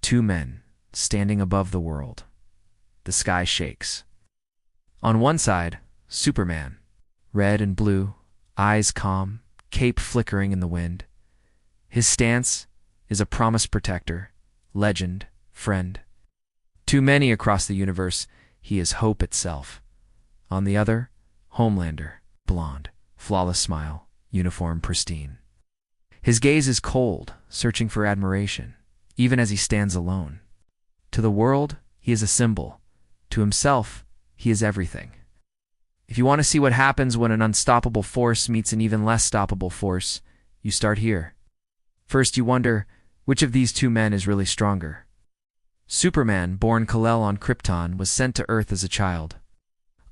Two men standing above the world. The sky shakes. On one side, Superman, red and blue, eyes calm, cape flickering in the wind. His stance is a promised protector, legend, friend. To many across the universe, he is hope itself. On the other, Homelander, blonde, flawless smile, uniform pristine. His gaze is cold, searching for admiration, even as he stands alone. To the world, he is a symbol. To himself, he is everything. If you want to see what happens when an unstoppable force meets an even less stoppable force, you start here. First, you wonder, which of these two men is really stronger? Superman, born Kal-El on Krypton, was sent to Earth as a child.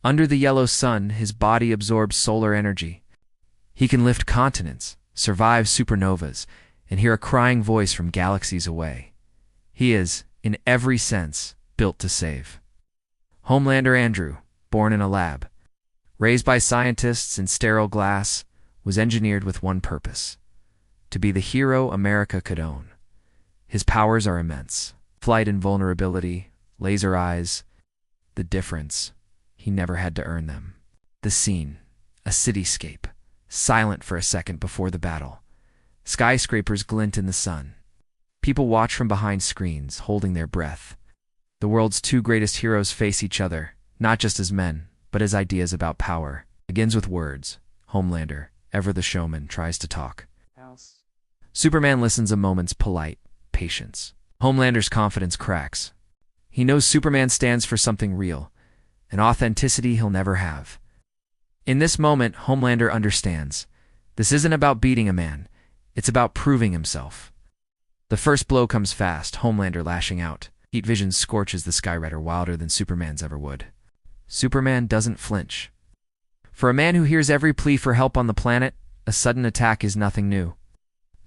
Under the yellow sun, his body absorbs solar energy. He can lift continents, survive supernovas, and hear a crying voice from galaxies away. He is, in every sense, built to save. Homelander Andrew, born in a lab, raised by scientists in sterile glass, was engineered with one purpose: to be the hero America could own. His powers are immense. Flight invulnerability, laser eyes. The difference, he never had to earn them. The scene, a cityscape, silent for a second before the battle. Skyscrapers glint in the sun. People watch from behind screens, holding their breath. The world's two greatest heroes face each other, not just as men, but as ideas about power. Begins with words. Homelander, ever the showman, tries to talk. Superman listens a moment's polite patience. Homelander's confidence cracks. He knows Superman stands for something real, an authenticity he'll never have. In this moment, Homelander understands. This isn't about beating a man. It's about proving himself. The first blow comes fast, Homelander lashing out. Heat vision scorches the Skyrider wilder than Superman's ever would. Superman doesn't flinch. For a man who hears every plea for help on the planet, a sudden attack is nothing new.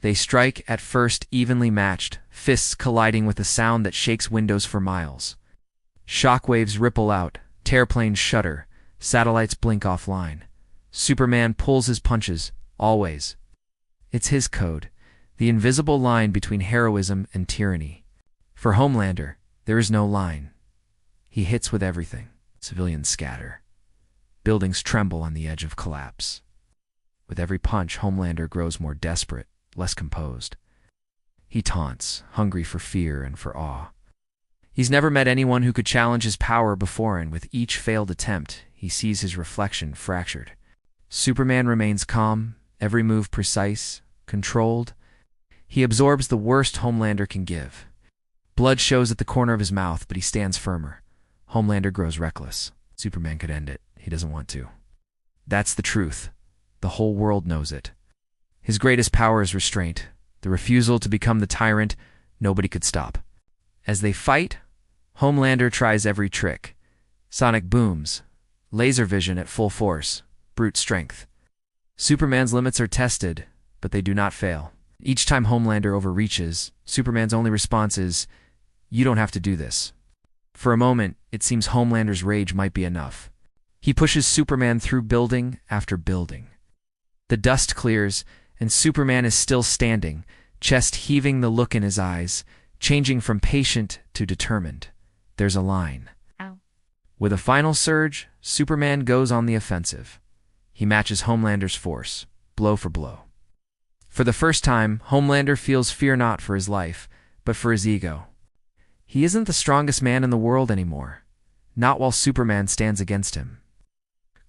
They strike, at first evenly matched, fists colliding with a sound that shakes windows for miles. Shockwaves ripple out, tearplanes shudder, satellites blink offline. Superman pulls his punches, always. It's his code, the invisible line between heroism and tyranny. For Homelander, there is no line. He hits with everything. Civilians scatter. Buildings tremble on the edge of collapse. With every punch, Homelander grows more desperate, less composed. He taunts, hungry for fear and for awe. He's never met anyone who could challenge his power before, and with each failed attempt, he sees his reflection fractured. Superman remains calm, every move precise, controlled. He absorbs the worst Homelander can give. Blood shows at the corner of his mouth, but he stands firmer. Homelander grows reckless. Superman could end it. He doesn't want to. That's the truth. The whole world knows it. His greatest power is restraint, the refusal to become the tyrant nobody could stop. As they fight, Homelander tries every trick. Sonic booms, laser vision at full force, brute strength. Superman's limits are tested, but they do not fail. Each time Homelander overreaches, Superman's only response is, "You don't have to do this." For a moment, it seems Homelander's rage might be enough. He pushes Superman through building after building. The dust clears, and Superman is still standing, chest heaving, the look in his eyes, changing from patient to determined. There's a line. Ow. With a final surge, Superman goes on the offensive. He matches Homelander's force, blow for blow. For the first time, Homelander feels fear not for his life, but for his ego. He isn't the strongest man in the world anymore, not while Superman stands against him.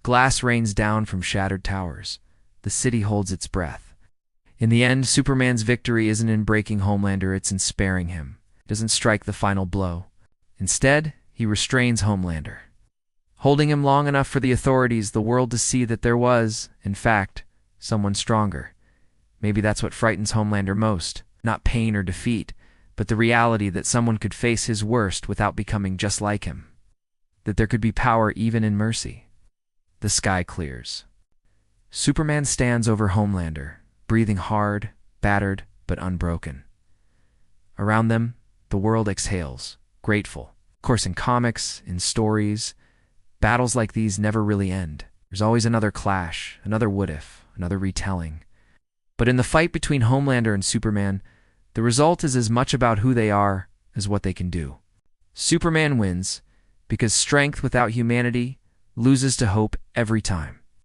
Glass rains down from shattered towers. The city holds its breath. In the end, Superman's victory isn't in breaking Homelander, it's in sparing him. He doesn't strike the final blow. Instead, he restrains Homelander, holding him long enough for the authorities, the world, to see that there was, in fact, someone stronger. Maybe that's what frightens Homelander most, not pain or defeat, but the reality that someone could face his worst without becoming just like him. That there could be power even in mercy. The sky clears. Superman stands over Homelander, breathing hard, battered, but unbroken. Around them, the world exhales, grateful. Of course, in comics, in stories, battles like these never really end. There's always another clash, another what-if, another retelling. But in the fight between Homelander and Superman, the result is as much about who they are is what they can do. Superman wins because strength without humanity loses to hope every time.